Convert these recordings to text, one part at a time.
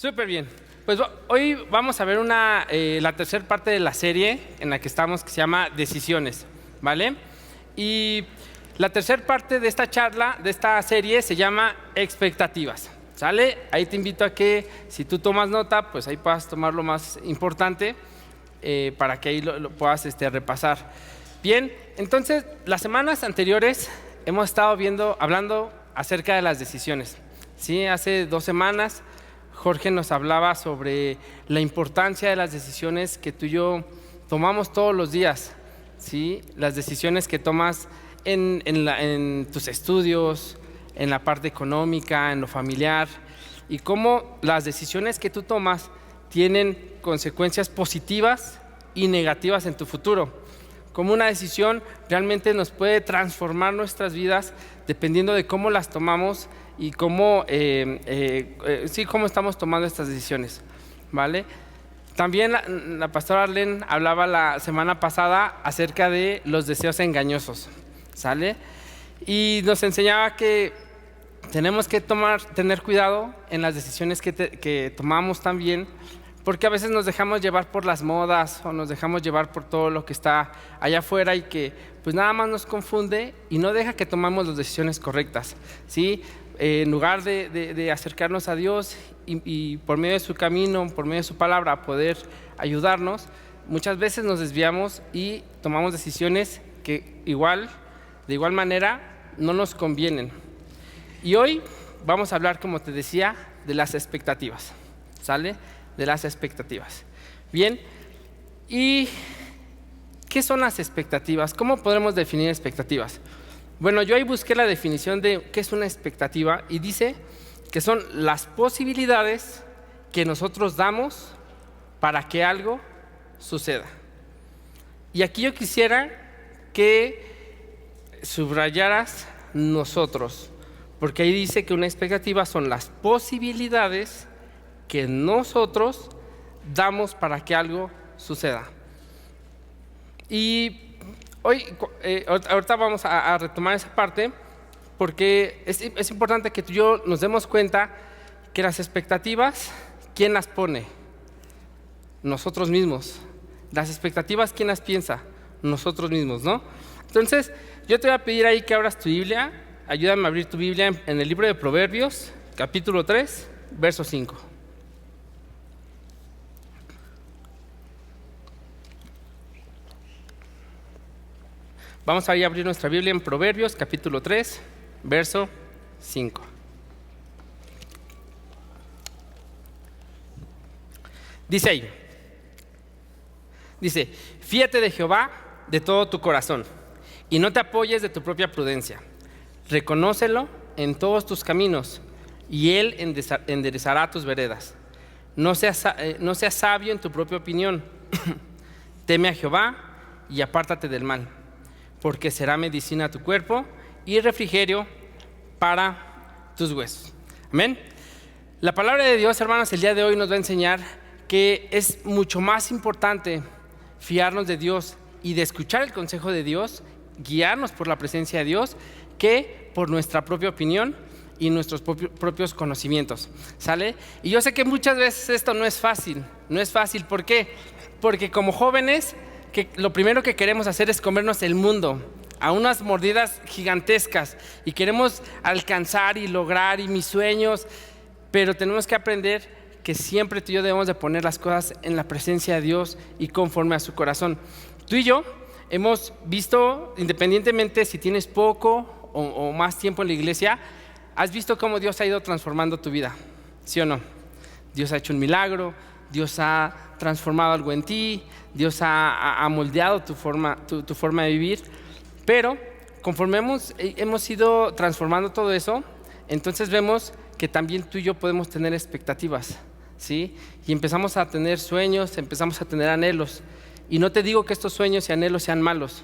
Súper bien. Pues hoy vamos a ver la tercera parte de la serie en la que estamos, que se llama Decisiones, ¿vale? Y la tercera parte de esta charla, de esta serie, se llama Expectativas, ¿sale? Ahí te invito a que, si tú tomas nota, pues ahí puedas tomar lo más importante para que ahí lo puedas repasar. Bien, entonces, las semanas anteriores hemos estado hablando acerca de las decisiones, ¿sí? Hace 2 semanas Jorge nos hablaba sobre la importancia de las decisiones que tú y yo tomamos todos los días, ¿sí? Las decisiones que tomas en tus estudios, en la parte económica, en lo familiar, y cómo las decisiones que tú tomas tienen consecuencias positivas y negativas en tu futuro. Cómo una decisión realmente nos puede transformar nuestras vidas dependiendo de cómo las tomamos y cómo estamos tomando estas decisiones, ¿vale? También la pastora Arlene hablaba la semana pasada acerca de los deseos engañosos, ¿sale? Y nos enseñaba que tenemos que tener cuidado en las decisiones que tomamos también, porque a veces nos dejamos llevar por las modas o nos dejamos llevar por todo lo que está allá afuera y que pues nada más nos confunde y no deja que tomemos las decisiones correctas, ¿sí? En lugar de acercarnos a Dios y por medio de su camino, por medio de su palabra, poder ayudarnos, muchas veces nos desviamos y tomamos decisiones que de igual manera no nos convienen. Y hoy vamos a hablar, como te decía, de las expectativas, ¿sale? De las expectativas. Bien, ¿y qué son las expectativas? ¿Cómo podremos definir expectativas? Bueno, yo ahí busqué la definición de qué es una expectativa y dice que son las posibilidades que nosotros damos para que algo suceda. Y aquí yo quisiera que subrayaras nosotros, porque ahí dice que una expectativa son las posibilidades que nosotros damos para que algo suceda. Y hoy, ahorita vamos a retomar esa parte, porque es importante que tú y yo nos demos cuenta que las expectativas, ¿quién las pone? Nosotros mismos. Las expectativas, ¿quién las piensa? Nosotros mismos, ¿no? Entonces, yo te voy a pedir ahí que abras tu Biblia. Ayúdame a abrir tu Biblia en el libro de Proverbios, capítulo 3, verso 5. Vamos a ir a abrir nuestra Biblia en Proverbios, capítulo 3, verso 5. Dice ahí, fíate de Jehová de todo tu corazón y no te apoyes de tu propia prudencia. Reconócelo en todos tus caminos y Él enderezará tus veredas. No seas sabio en tu propia opinión. Teme a Jehová y apártate del mal, porque será medicina a tu cuerpo y refrigerio para tus huesos. Amén. La palabra de Dios, hermanos, el día de hoy nos va a enseñar que es mucho más importante fiarnos de Dios y de escuchar el consejo de Dios, guiarnos por la presencia de Dios, que por nuestra propia opinión y nuestros propios conocimientos, ¿sale? Y yo sé que muchas veces esto no es fácil. ¿Por qué? Porque como jóvenes, lo primero que queremos hacer es comernos el mundo a unas mordidas gigantescas y queremos alcanzar y lograr y mis sueños, pero tenemos que aprender que siempre tú y yo debemos de poner las cosas en la presencia de Dios y conforme a su corazón. Tú y yo hemos visto, independientemente si tienes poco o más tiempo en la iglesia, has visto cómo Dios ha ido transformando tu vida, ¿sí o no? Dios ha hecho un milagro, Dios ha transformado algo en ti, Dios ha moldeado tu forma de vivir, pero conforme hemos ido transformando todo eso, entonces vemos que también tú y yo podemos tener expectativas, ¿sí? Y empezamos a tener sueños, empezamos a tener anhelos. Y no te digo que estos sueños y anhelos sean malos.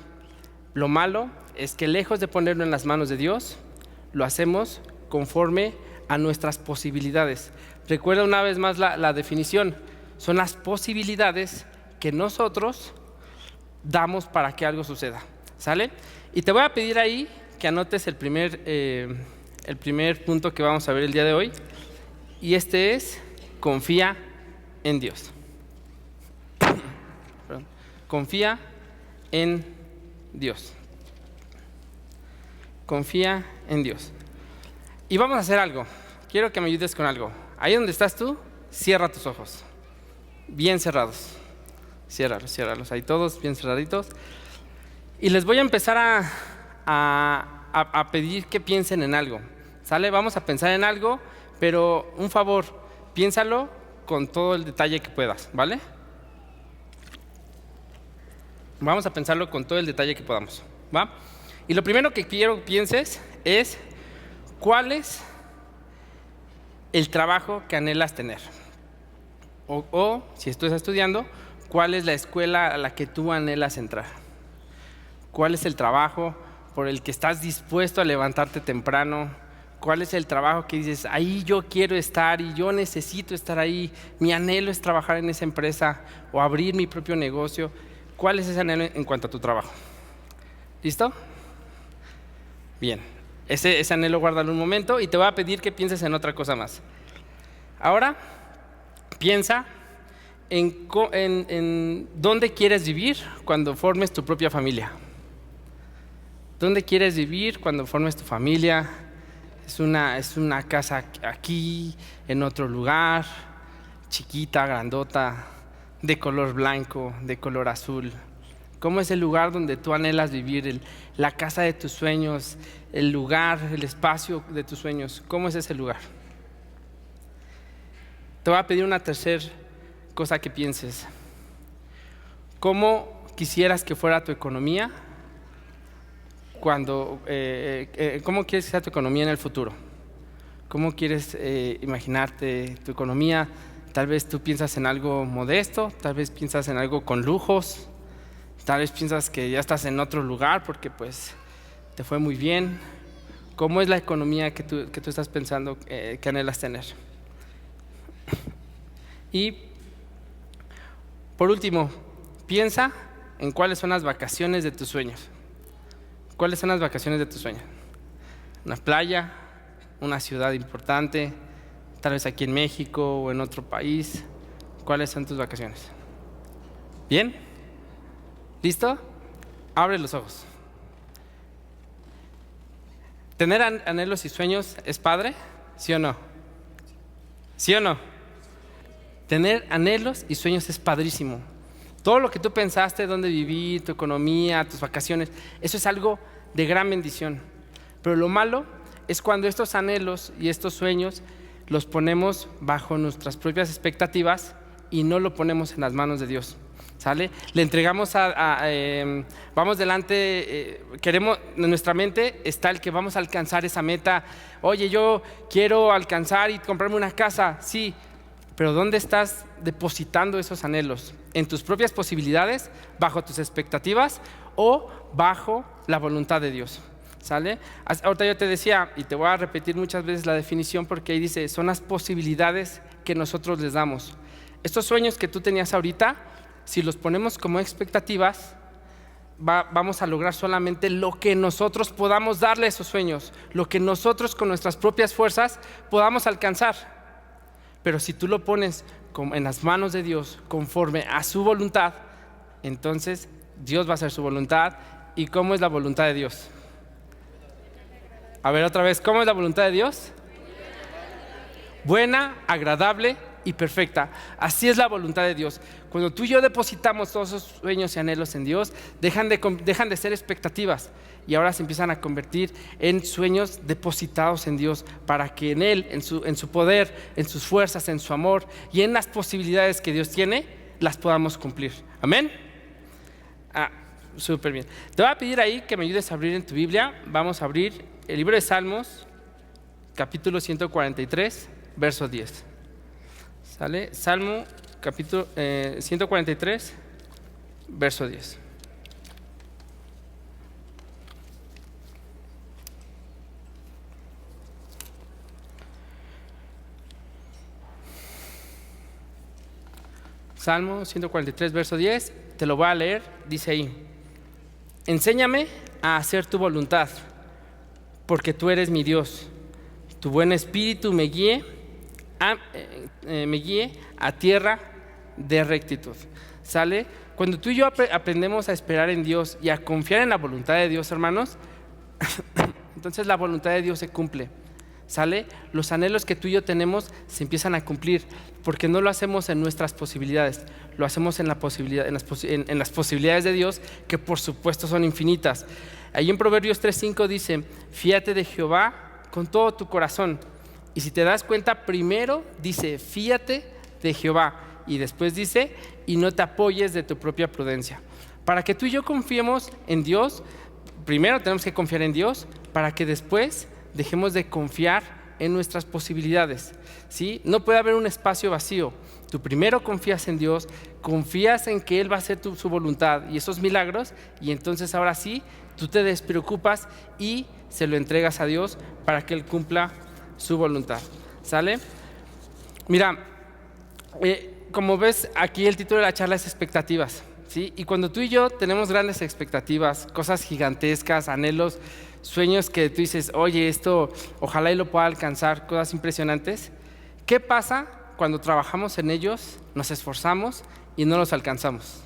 Lo malo es que lejos de ponerlo en las manos de Dios, lo hacemos conforme a nuestras posibilidades. Recuerda una vez más la definición. Son las posibilidades que nosotros damos para que algo suceda, ¿sale? Y te voy a pedir ahí que anotes el primer punto que vamos a ver el día de hoy. Y este es confía en Dios. Perdón. Confía en Dios. Confía en Dios. Y vamos a hacer algo. Quiero que me ayudes con algo. Ahí donde estás tú, cierra tus ojos. Bien cerrados. Ciérralos. Ahí todos bien cerraditos. Y les voy a empezar a pedir que piensen en algo. ¿Sale? Vamos a pensar en algo, pero un favor, piénsalo con todo el detalle que puedas, ¿vale? Vamos a pensarlo con todo el detalle que podamos, ¿va? Y lo primero que quiero que pienses es ¿cuál es el trabajo que anhelas tener? O si estás estudiando, ¿cuál es la escuela a la que tú anhelas entrar? ¿Cuál es el trabajo por el que estás dispuesto a levantarte temprano? ¿Cuál es el trabajo que dices, ahí yo quiero estar y yo necesito estar ahí? Mi anhelo es trabajar en esa empresa o abrir mi propio negocio. ¿Cuál es ese anhelo en cuanto a tu trabajo? ¿Listo? Bien, ese anhelo guárdalo un momento y te voy a pedir que pienses en otra cosa más. Ahora, piensa en dónde quieres vivir cuando formes tu propia familia. ¿Dónde quieres vivir cuando formes tu familia? Es una casa aquí, en otro lugar, chiquita, grandota, de color blanco, de color azul. ¿Cómo es el lugar donde tú anhelas vivir? La casa de tus sueños, el lugar, el espacio de tus sueños. ¿Cómo es ese lugar? Te voy a pedir una tercera cosa que pienses. ¿Cómo quisieras que fuera tu economía? ¿Cómo quieres que sea tu economía en el futuro? ¿Cómo quieres imaginarte tu economía? Tal vez tú piensas en algo modesto, tal vez piensas en algo con lujos, tal vez piensas que ya estás en otro lugar porque pues te fue muy bien. ¿Cómo es la economía que tú estás pensando que anhelas tener? Y por último, piensa en cuáles son las vacaciones de tus sueños. ¿Cuáles son las vacaciones de tus sueños? ¿Una playa? ¿Una ciudad importante? Tal vez aquí en México o en otro país. ¿Cuáles son tus vacaciones? ¿Bien? ¿Listo? Abre los ojos. ¿Tener anhelos y sueños es padre? ¿Sí o no? ¿Sí o no? Tener anhelos y sueños es padrísimo. Todo lo que tú pensaste, dónde vivir, tu economía, tus vacaciones, eso es algo de gran bendición. Pero lo malo es cuando estos anhelos y estos sueños los ponemos bajo nuestras propias expectativas y no lo ponemos en las manos de Dios. ¿Sale? Le entregamos vamos delante, queremos, en nuestra mente está el que vamos a alcanzar esa meta. Oye, yo quiero alcanzar y comprarme una casa, sí. Pero ¿dónde estás depositando esos anhelos? ¿En tus propias posibilidades, bajo tus expectativas o bajo la voluntad de Dios? ¿Sale? Ahorita yo te decía, y te voy a repetir muchas veces la definición porque ahí dice, son las posibilidades que nosotros les damos. Estos sueños que tú tenías ahorita, si los ponemos como expectativas, vamos a lograr solamente lo que nosotros podamos darle a esos sueños, lo que nosotros con nuestras propias fuerzas podamos alcanzar. Pero si tú lo pones en las manos de Dios conforme a su voluntad, entonces Dios va a hacer su voluntad. ¿Y cómo es la voluntad de Dios? A ver otra vez, ¿cómo es la voluntad de Dios? Buena, agradable y perfecta. Así es la voluntad de Dios. Cuando tú y yo depositamos todos esos sueños y anhelos en Dios, dejan de ser expectativas y ahora se empiezan a convertir en sueños depositados en Dios para que en Él, en su poder, en sus fuerzas, en su amor y en las posibilidades que Dios tiene, las podamos cumplir. ¿Amén? Súper bien. Te voy a pedir ahí que me ayudes a abrir en tu Biblia. Vamos a abrir el libro de Salmos, capítulo 143, verso 10. ¿Sale? Salmo, capítulo 143, verso 10. Salmo 143, verso 10, te lo voy a leer, dice ahí: enséñame a hacer tu voluntad, porque tú eres mi Dios. Tu buen espíritu me guíe me guíe a tierra de rectitud. ¿Sale? Cuando tú y yo aprendemos a esperar en Dios y a confiar en la voluntad de Dios, hermanos, entonces la voluntad de Dios se cumple. ¿Sale? Los anhelos que tú y yo tenemos se empiezan a cumplir, porque no lo hacemos en nuestras posibilidades, lo hacemos en las posibilidades de Dios, que por supuesto son infinitas. Ahí en Proverbios 3:5 dice: fíate de Jehová con todo tu corazón. Y si te das cuenta, primero dice fíate de Jehová, y después dice y no te apoyes de tu propia prudencia. Para que tú y yo confiemos en Dios, primero tenemos que confiar en Dios, para que después dejemos de confiar en nuestras posibilidades, ¿sí? No puede haber un espacio vacío. Tú primero confías en Dios, confías en que Él va a hacer su voluntad y esos milagros, y entonces ahora sí, tú te despreocupas y se lo entregas a Dios para que Él cumpla su voluntad. ¿Sale? Mira, como ves, aquí el título de la charla es expectativas, ¿sí? Y cuando tú y yo tenemos grandes expectativas, cosas gigantescas, anhelos, sueños que tú dices, oye, esto ojalá y lo pueda alcanzar, cosas impresionantes. ¿Qué pasa cuando trabajamos en ellos, nos esforzamos y no los alcanzamos?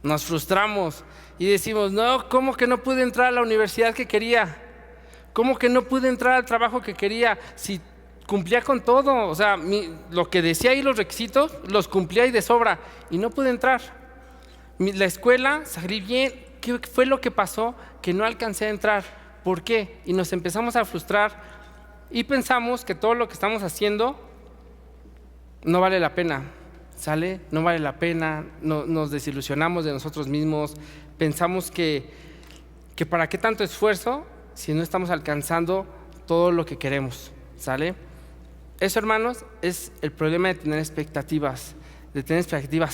Nos frustramos y decimos, no, ¿cómo que no pude entrar a la universidad que quería? ¿Cómo que no pude entrar al trabajo que quería? Si cumplía con todo, o sea, lo que decía ahí, los requisitos, los cumplía y de sobra, y no pude entrar. La escuela, salí bien. ¿Qué fue lo que pasó? Que no alcancé a entrar. ¿Por qué? Y nos empezamos a frustrar y pensamos que todo lo que estamos haciendo no vale la pena. ¿Sale? No vale la pena, nos desilusionamos de nosotros mismos, pensamos que para qué tanto esfuerzo si no estamos alcanzando todo lo que queremos. ¿Sale? Eso, hermanos, es el problema de tener expectativas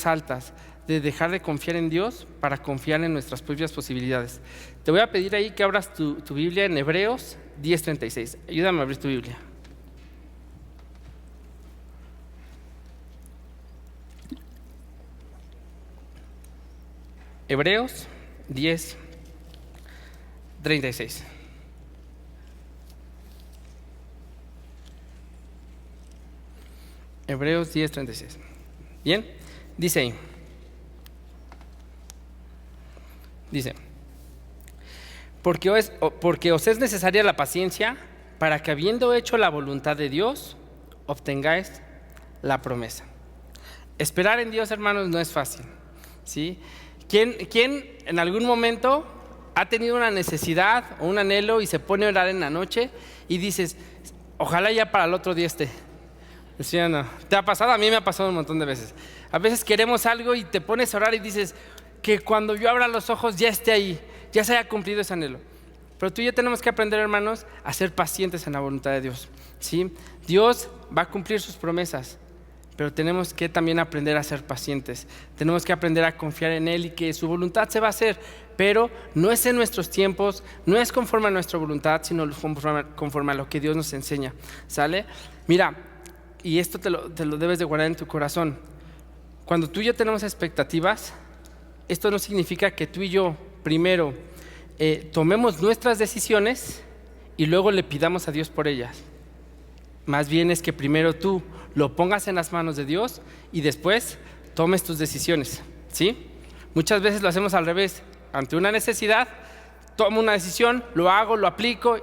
altas, de dejar de confiar en Dios para confiar en nuestras propias posibilidades. Te voy a pedir ahí que abras tu Biblia en Hebreos 10:36. Ayúdame a abrir tu Biblia. Hebreos 10:36. Hebreos 10:36. Bien, dice ahí. Dice, porque os es necesaria la paciencia para que, habiendo hecho la voluntad de Dios, obtengáis la promesa. Esperar en Dios, hermanos, no es fácil, ¿sí? ¿Quién en algún momento ha tenido una necesidad o un anhelo y se pone a orar en la noche y dices, ojalá ya para el otro día esté? ¿Sí o no? ¿Te ha pasado? A mí me ha pasado un montón de veces. A veces queremos algo y te pones a orar y dices, que cuando yo abra los ojos ya esté ahí, ya se haya cumplido ese anhelo. Pero tú y yo tenemos que aprender, hermanos, a ser pacientes en la voluntad de Dios, ¿sí? Dios va a cumplir sus promesas, pero tenemos que también aprender a ser pacientes. Tenemos que aprender a confiar en Él y que su voluntad se va a hacer, pero no es en nuestros tiempos, no es conforme a nuestra voluntad, sino conforme a lo que Dios nos enseña. ¿Sale? Mira, y esto te lo debes de guardar en tu corazón. Cuando tú y yo tenemos expectativas, esto no significa que tú y yo primero tomemos nuestras decisiones y luego le pidamos a Dios por ellas. Más bien es que primero tú lo pongas en las manos de Dios y después tomes tus decisiones, ¿sí? Muchas veces lo hacemos al revés. Ante una necesidad, tomo una decisión, lo hago, lo aplico.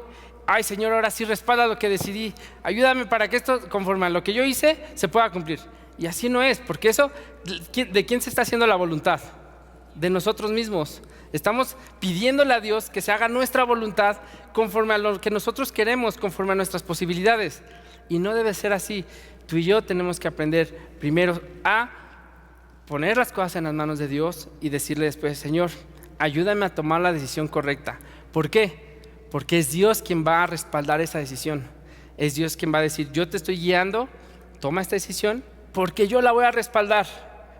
Ay, Señor, ahora sí respalda lo que decidí. Ayúdame para que esto, conforme a lo que yo hice, se pueda cumplir. Y así no es, porque eso, ¿de quién se está haciendo la voluntad? De nosotros mismos. Estamos pidiéndole a Dios que se haga nuestra voluntad conforme a lo que nosotros queremos, conforme a nuestras posibilidades. Y no debe ser así. Tú y yo tenemos que aprender primero a poner las cosas en las manos de Dios y decirle después, Señor, ayúdame a tomar la decisión correcta. ¿Por qué? Porque es Dios quien va a respaldar esa decisión. Es Dios quien va a decir, yo te estoy guiando, toma esta decisión porque yo la voy a respaldar.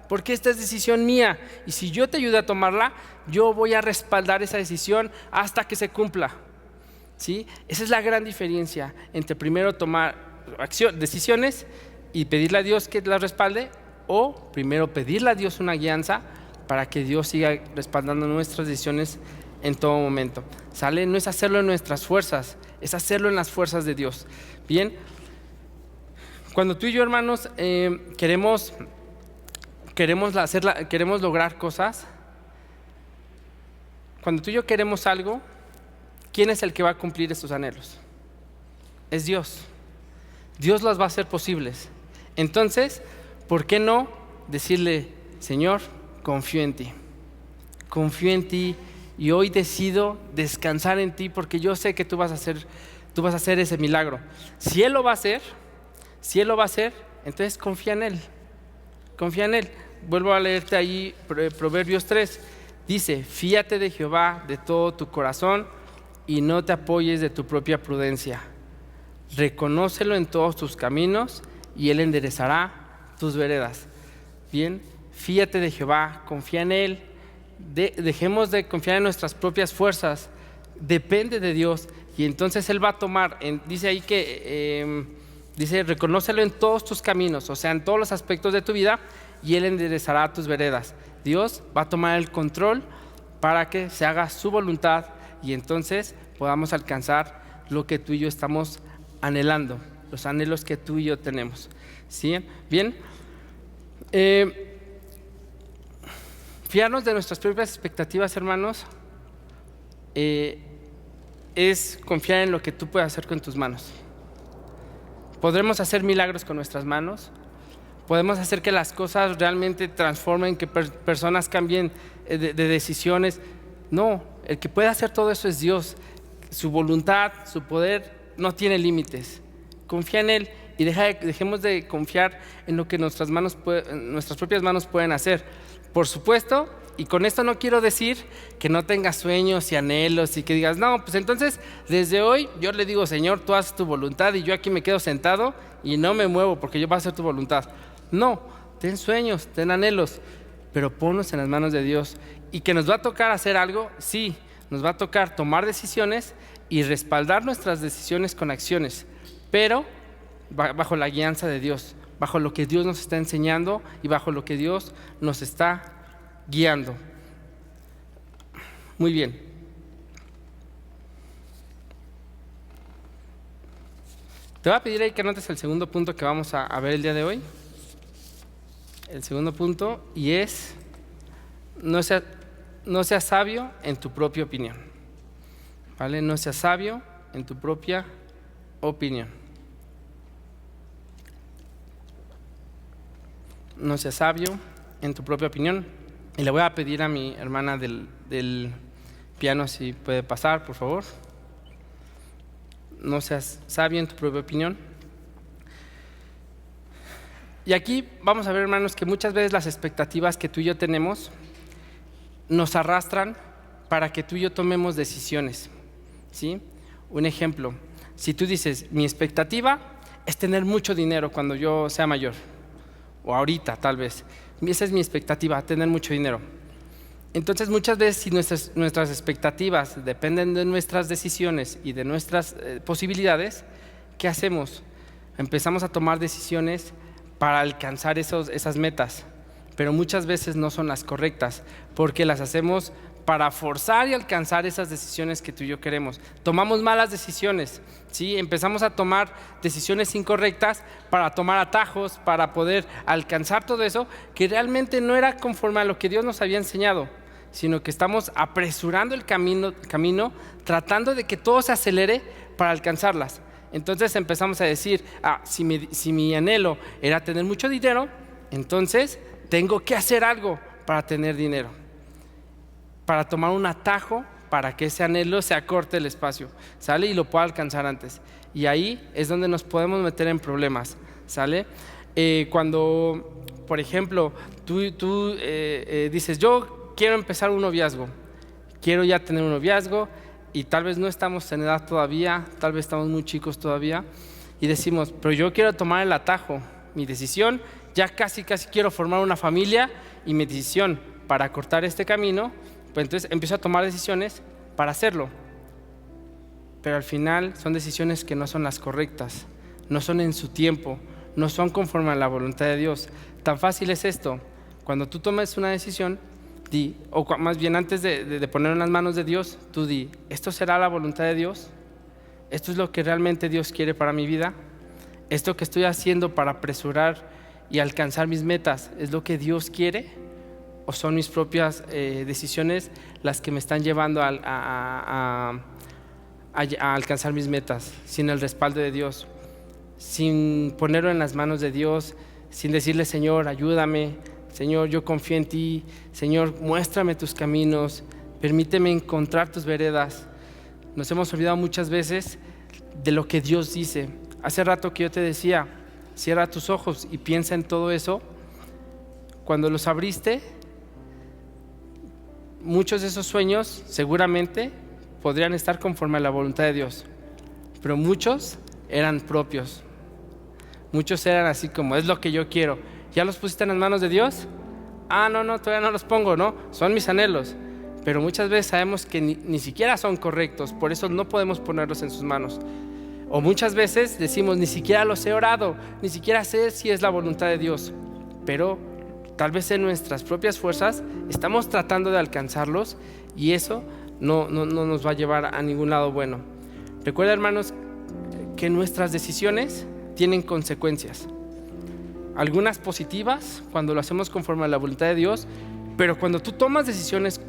Porque esta es decisión mía y si yo te ayudo a tomarla, yo voy a respaldar esa decisión hasta que se cumpla, ¿sí? Esa es la gran diferencia entre primero tomar decisiones y pedirle a Dios que las respalde, o primero pedirle a Dios una guianza para que Dios siga respaldando nuestras decisiones en todo momento. ¿Sale? No es hacerlo en nuestras fuerzas, es hacerlo en las fuerzas de Dios. Bien, Cuando tú y yo, hermanos, queremos lograr cosas, cuando tú y yo queremos algo, ¿quién es el que va a cumplir esos anhelos? Es Dios. Dios las va a hacer posibles. Entonces, ¿por qué no decirle, Señor, confío en ti? Confío en ti y hoy decido descansar en ti porque yo sé que tú vas a hacer ese milagro. Si Él lo va a hacer, entonces confía en Él. Confía en Él. Vuelvo a leerte ahí Proverbios 3. Dice, fíate de Jehová de todo tu corazón y no te apoyes de tu propia prudencia. Reconócelo en todos tus caminos y Él enderezará tus veredas. Bien, fíate de Jehová, confía en Él. Dejemos de confiar en nuestras propias fuerzas. Depende de Dios y entonces Él va a tomar, dice ahí que, dice, reconócelo en todos tus caminos, o sea, en todos los aspectos de tu vida y Él enderezará tus veredas. Dios va a tomar el control para que se haga su voluntad y entonces podamos alcanzar lo que tú y yo estamos anhelando, los anhelos que tú y yo tenemos. ¿Sí? Bien, fiarnos de nuestras propias expectativas, hermanos, es confiar en lo que tú puedes hacer con tus manos. Podremos hacer milagros con nuestras manos, podemos hacer que las cosas realmente transformen, que personas cambien de decisiones. No, el que puede hacer todo eso es Dios. Su voluntad, su poder no tiene límites. Confía en Él y dejemos de confiar en lo que nuestras propias manos pueden hacer. Por supuesto, y con esto no quiero decir que no tengas sueños y anhelos y que digas, no, pues entonces desde hoy yo le digo, Señor, tú haces tu voluntad y yo aquí me quedo sentado y no me muevo porque yo voy a hacer tu voluntad. No, ten sueños, ten anhelos, pero ponlos en las manos de Dios. Y que nos va a tocar hacer algo, sí, nos va a tocar tomar decisiones y respaldar nuestras decisiones con acciones, pero bajo la guianza de Dios, bajo lo que Dios nos está enseñando y bajo lo que Dios nos está guiando. Muy bien. Te voy a pedir ahí que anotes el segundo punto que vamos a ver el día de hoy. El segundo punto, y es, no seas sabio en tu propia opinión. ¿Vale? No seas sabio en tu propia opinión. No seas sabio en tu propia opinión. Y le voy a pedir a mi hermana del piano si puede pasar, por favor. No seas sabio en tu propia opinión. Y aquí vamos a ver, hermanos, que muchas veces las expectativas que tú y yo tenemos nos arrastran para que tú y yo tomemos decisiones, ¿sí? Un ejemplo, si tú dices, mi expectativa es tener mucho dinero cuando yo sea mayor, o ahorita tal vez, esa es mi expectativa, tener mucho dinero. Entonces muchas veces si nuestras expectativas dependen de nuestras decisiones y de nuestras posibilidades, ¿qué hacemos? Empezamos a tomar decisiones para alcanzar esas metas, pero muchas veces no son las correctas, porque las hacemos para forzar y alcanzar esas decisiones que tú y yo queremos. Tomamos malas decisiones, ¿sí? Empezamos a tomar decisiones incorrectas para tomar atajos, para poder alcanzar todo eso, que realmente no era conforme a lo que Dios nos había enseñado, sino que estamos apresurando el camino, tratando de que todo se acelere para alcanzarlas. Entonces empezamos a decir, si mi anhelo era tener mucho dinero, entonces tengo que hacer algo para tener dinero, para tomar un atajo para que ese anhelo se acorte el espacio, ¿sale? Y lo pueda alcanzar antes. Y ahí es donde nos podemos meter en problemas, ¿sale? Cuando, por ejemplo, tú dices, yo quiero empezar un noviazgo, quiero ya tener un noviazgo, y tal vez no estamos en edad todavía, tal vez estamos muy chicos todavía, y decimos, pero yo quiero tomar el atajo, mi decisión, ya casi quiero formar una familia, y mi decisión para cortar este camino, pues entonces empiezo a tomar decisiones para hacerlo. Pero al final son decisiones que no son las correctas, no son en su tiempo, no son conforme a la voluntad de Dios. Tan fácil es esto, cuando tú tomes una decisión, o más bien antes de poner en las manos de Dios, tú di, ¿esto será la voluntad de Dios? ¿Esto es lo que realmente Dios quiere para mi vida? ¿Esto que estoy haciendo para apresurar y alcanzar mis metas es lo que Dios quiere? ¿O son mis propias decisiones las que me están llevando a alcanzar mis metas sin el respaldo de Dios, sin ponerlo en las manos de Dios, sin decirle: Señor, ayúdame, Señor, yo confío en ti, Señor, muéstrame tus caminos, permíteme encontrar tus veredas? Nos hemos olvidado muchas veces de lo que Dios dice. Hace rato que yo te decía: cierra tus ojos y piensa en todo eso. Cuando los abriste, muchos de esos sueños seguramente podrían estar conforme a la voluntad de Dios, pero muchos eran propios. Muchos eran así como: es lo que yo quiero. ¿Ya los pusiste en las manos de Dios? No, todavía no los pongo, no, son mis anhelos. Pero muchas veces sabemos que ni siquiera son correctos, por eso no podemos ponerlos en sus manos. O muchas veces decimos: ni siquiera los he orado, ni siquiera sé si es la voluntad de Dios. Pero tal vez en nuestras propias fuerzas estamos tratando de alcanzarlos, y eso no nos va a llevar a ningún lado bueno. Recuerda, hermanos, que nuestras decisiones tienen consecuencias. Algunas positivas cuando lo hacemos conforme a la voluntad de Dios, pero cuando tú tomas decisiones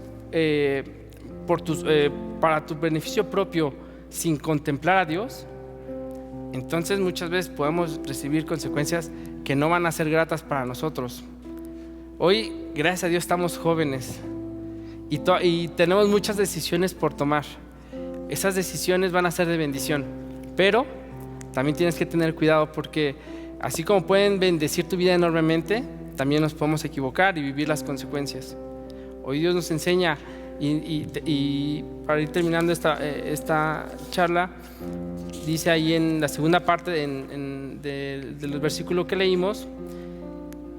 para tu beneficio propio sin contemplar a Dios, entonces muchas veces podemos recibir consecuencias que no van a ser gratas para nosotros. Hoy, gracias a Dios, estamos jóvenes y tenemos muchas decisiones por tomar. Esas decisiones van a ser de bendición, pero también tienes que tener cuidado, porque así como pueden bendecir tu vida enormemente, también nos podemos equivocar y vivir las consecuencias. Hoy Dios nos enseña, y para ir terminando esta charla, dice ahí en la segunda parte del versículo que leímos,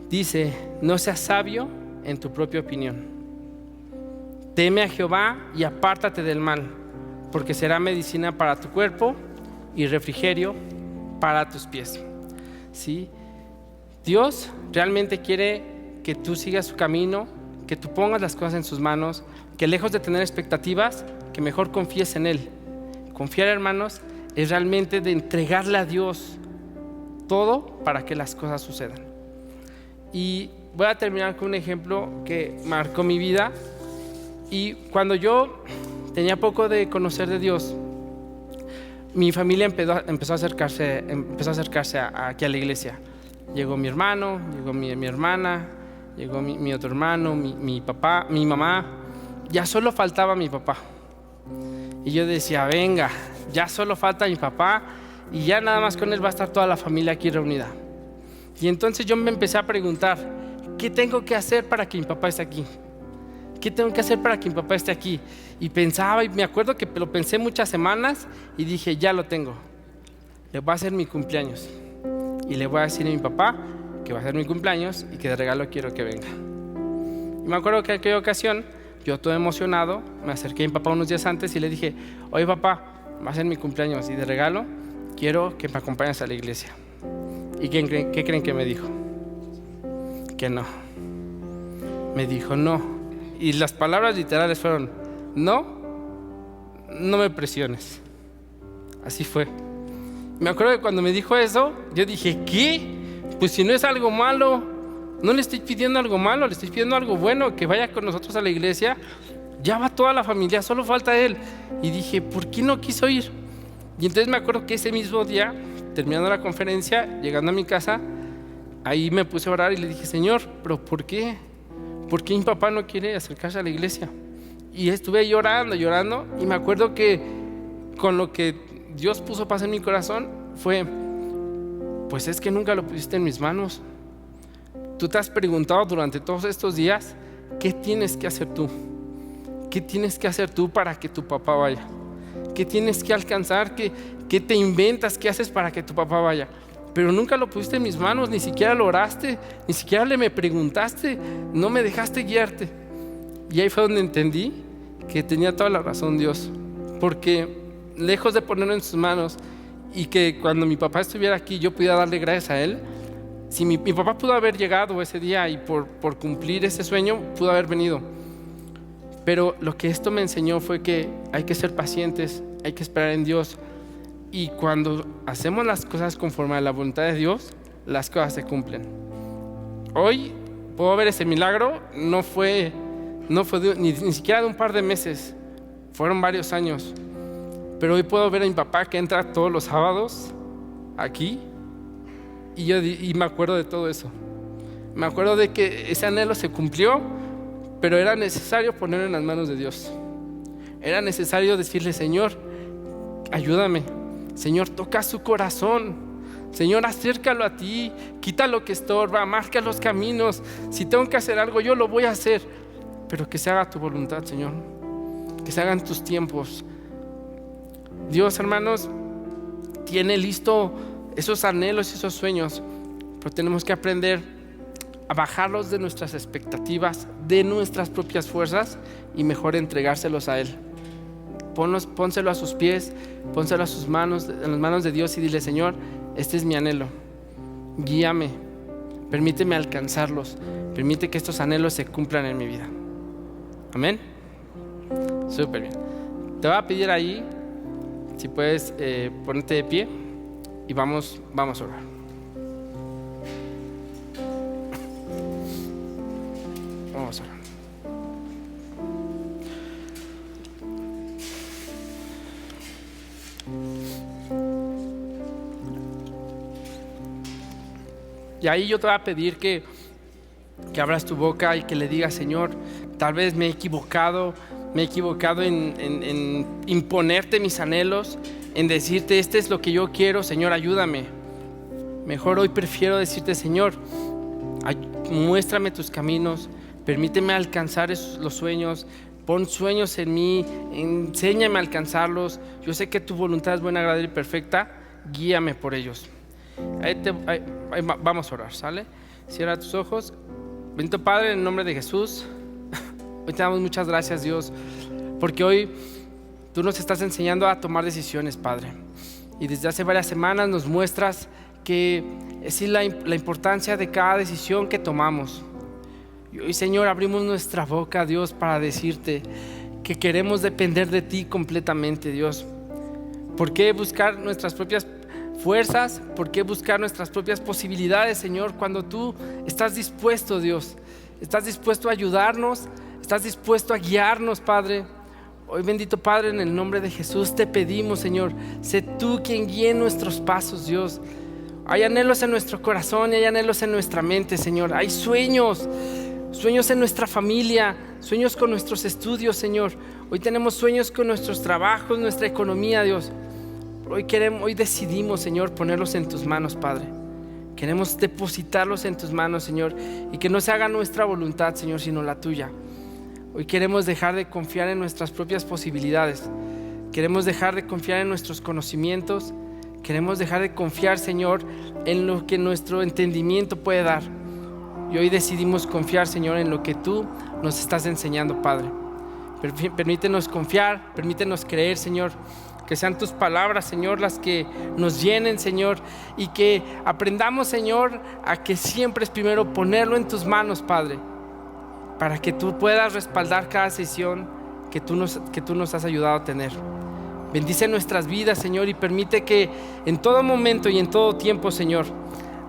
dice: no seas sabio en tu propia opinión. Teme a Jehová y apártate del mal, porque será medicina para tu cuerpo y refrigerio para tus pies. ¿Sí? Dios realmente quiere que tú sigas su camino, que tú pongas las cosas en sus manos, que lejos de tener expectativas, que mejor confíes en Él. Confiar, hermanos, es realmente de entregarle a Dios todo para que las cosas sucedan. Y voy a terminar con un ejemplo que marcó mi vida. Y cuando yo tenía poco de conocer de Dios, mi familia empezó a acercarse aquí a la iglesia. Llegó mi hermano, llegó mi hermana, llegó mi otro hermano, mi papá, mi mamá. Ya solo faltaba mi papá. Y yo decía: venga, ya solo falta mi papá, y ya nada más con él va a estar toda la familia aquí reunida. Y entonces yo me empecé a preguntar: ¿qué tengo que hacer para que mi papá esté aquí? ¿Qué tengo que hacer para que mi papá esté aquí? Y pensaba, y me acuerdo que lo pensé muchas semanas, y dije: ya lo tengo. Le voy a hacer mi cumpleaños, y le voy a decir a mi papá que va a ser mi cumpleaños y que de regalo quiero que venga. Y me acuerdo que en aquella ocasión, yo todo emocionado, me acerqué a mi papá unos días antes y le dije: oye papá, va a ser mi cumpleaños, y de regalo quiero que me acompañes a la iglesia. ¿Y qué creen que me dijo? Que no. Me dijo: no. Y las palabras literales fueron: no me presiones. Así fue. Me acuerdo que cuando me dijo eso, yo dije: ¿qué? Pues si no es algo malo, no le estoy pidiendo algo malo, le estoy pidiendo algo bueno, que vaya con nosotros a la iglesia. Ya va toda la familia, solo falta él. Y dije: ¿por qué no quiso ir? Y entonces me acuerdo que ese mismo día, terminando la conferencia, llegando a mi casa, ahí me puse a orar y le dije: Señor, ¿pero por qué? ¿Por qué mi papá no quiere acercarse a la iglesia? Y estuve llorando, y me acuerdo que con lo que Dios puso paz en mi corazón fue: pues es que nunca lo pusiste en mis manos. Tú te has preguntado durante todos estos días: ¿qué tienes que hacer tú? ¿Qué tienes que hacer tú para que tu papá vaya? ¿Qué tienes que alcanzar? ¿Qué te inventas? ¿Qué haces para que tu papá vaya? Pero nunca lo pusiste en mis manos, ni siquiera lo oraste, ni siquiera me preguntaste, no me dejaste guiarte. Y ahí fue donde entendí que tenía toda la razón Dios, porque lejos de ponerlo en sus manos y que cuando mi papá estuviera aquí yo pudiera darle gracias a él, si mi papá pudo haber llegado ese día y por cumplir ese sueño pudo haber venido. Pero lo que esto me enseñó fue que hay que ser pacientes, hay que esperar en Dios. Y cuando hacemos las cosas conforme a la voluntad de Dios, las cosas se cumplen. Hoy puedo ver ese milagro. No fue ni siquiera de un par de meses, fueron varios años. Pero hoy puedo ver a mi papá que entra todos los sábados aquí, y me acuerdo de todo eso. Me acuerdo de que ese anhelo se cumplió, pero era necesario ponerlo en las manos de Dios. Era necesario decirle: Señor, ayúdame. Señor, toca su corazón. Señor, acércalo a ti, quita lo que estorba, marca los caminos. Si tengo que hacer algo, yo lo voy a hacer, pero que se haga tu voluntad, Señor, que se hagan tus tiempos. Dios, hermanos, tiene listo esos anhelos y esos sueños, pero tenemos que aprender a bajarlos de nuestras expectativas, de nuestras propias fuerzas, y mejor entregárselos a Él. Pónselo a sus pies, pónselo a sus manos, en las manos de Dios, y dile: Señor, este es mi anhelo, guíame, permíteme alcanzarlos, permite que estos anhelos se cumplan en mi vida. Amén. Súper bien. Te voy a pedir ahí, si puedes ponerte de pie, y vamos a orar. Vamos a orar. Y ahí yo te voy a pedir que abras tu boca y que le digas: Señor, tal vez me he equivocado en imponerte mis anhelos, en decirte: este es lo que yo quiero, Señor, ayúdame. Mejor hoy prefiero decirte: Señor, muéstrame tus caminos, permíteme alcanzar los sueños, pon sueños en mí, enséñame a alcanzarlos. Yo sé que tu voluntad es buena, agradable y perfecta, guíame por ellos. Ahí vamos a orar, ¿sale? Cierra tus ojos. Bendito Padre, en el nombre de Jesús, hoy te damos muchas gracias, Dios, porque hoy tú nos estás enseñando a tomar decisiones, Padre. Y desde hace varias semanas nos muestras que es la importancia de cada decisión que tomamos. Y hoy, Señor, abrimos nuestra boca, Dios, para decirte que queremos depender de ti completamente, Dios. ¿Por qué buscar nuestras propias fuerzas? ¿Por qué buscar nuestras propias posibilidades, Señor, cuando tú estás dispuesto, Dios? Estás dispuesto a ayudarnos, estás dispuesto a guiarnos, Padre. Hoy, bendito Padre, en el nombre de Jesús te pedimos, Señor, sé tú quien guíe nuestros pasos, Dios. Hay anhelos en nuestro corazón y hay anhelos en nuestra mente, Señor. Hay sueños en nuestra familia, sueños con nuestros estudios, Señor. Hoy tenemos sueños con nuestros trabajos, nuestra economía, Dios. Hoy decidimos, Señor, ponerlos en tus manos, Padre. Queremos depositarlos en tus manos, Señor, y que no se haga nuestra voluntad, Señor, sino la tuya. Hoy queremos dejar de confiar en nuestras propias posibilidades. Queremos dejar de confiar en nuestros conocimientos. Queremos dejar de confiar, Señor, en lo que nuestro entendimiento puede dar. Y hoy decidimos confiar, Señor, en lo que tú nos estás enseñando, Padre. Permítenos confiar, permítenos creer, Señor. Que sean tus palabras, Señor, las que nos llenen, Señor, y que aprendamos, Señor, a que siempre es primero ponerlo en tus manos, Padre, para que tú puedas respaldar cada decisión que tú nos has ayudado a tener. Bendice nuestras vidas, Señor, y permite que en todo momento y en todo tiempo, Señor,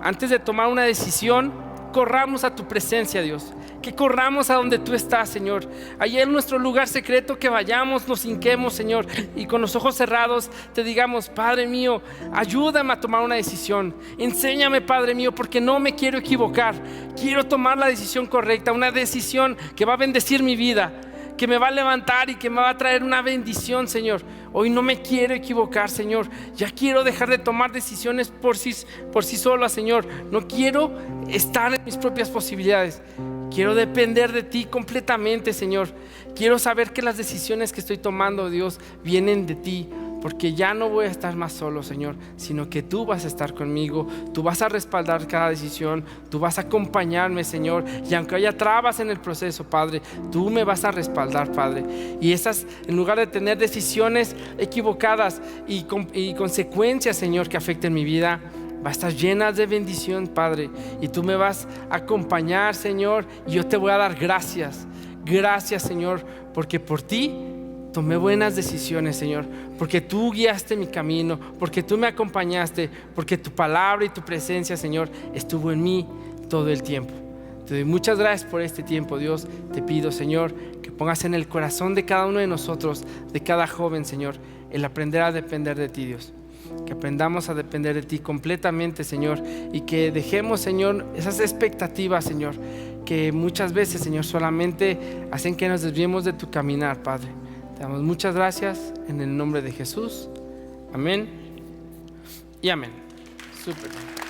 antes de tomar una decisión, corramos a tu presencia, Dios. Que corramos a donde tú estás, Señor. Allí en nuestro lugar secreto, que vayamos, nos hinquemos, Señor, y con los ojos cerrados te digamos: Padre mío, ayúdame a tomar una decisión. Enséñame, Padre mío, porque no me quiero equivocar. Quiero tomar la decisión correcta, una decisión que va a bendecir mi vida, que me va a levantar y que me va a traer una bendición, Señor. Hoy no me quiero equivocar, Señor. Ya quiero dejar de tomar decisiones por sí sola, Señor. No quiero estar en mis propias posibilidades. Quiero depender de ti completamente, Señor. Quiero saber que las decisiones que estoy tomando, Dios, vienen de ti, porque ya no voy a estar más solo, Señor, sino que tú vas a estar conmigo. Tú vas a respaldar cada decisión. Tú vas a acompañarme, Señor. Y aunque haya trabas en el proceso, Padre, tú me vas a respaldar, Padre. Y esas, en lugar de tener decisiones equivocadas y consecuencias, Señor, que afecten mi vida, va a estar llenas de bendición, Padre, y tú me vas a acompañar, Señor, y yo te voy a dar gracias. Gracias, Señor, porque por ti tomé buenas decisiones, Señor, porque tú guiaste mi camino, porque tú me acompañaste, porque tu palabra y tu presencia, Señor, estuvo en mí todo el tiempo. Te doy muchas gracias por este tiempo, Dios. Te pido, Señor, que pongas en el corazón de cada uno de nosotros, de cada joven, Señor, el aprender a depender de ti, Dios. Que aprendamos a depender de ti completamente, Señor, y que dejemos, Señor, esas expectativas, Señor, que muchas veces, Señor, solamente hacen que nos desviemos de tu caminar, Padre. Te damos muchas gracias en el nombre de Jesús. Amén y amén. Súper.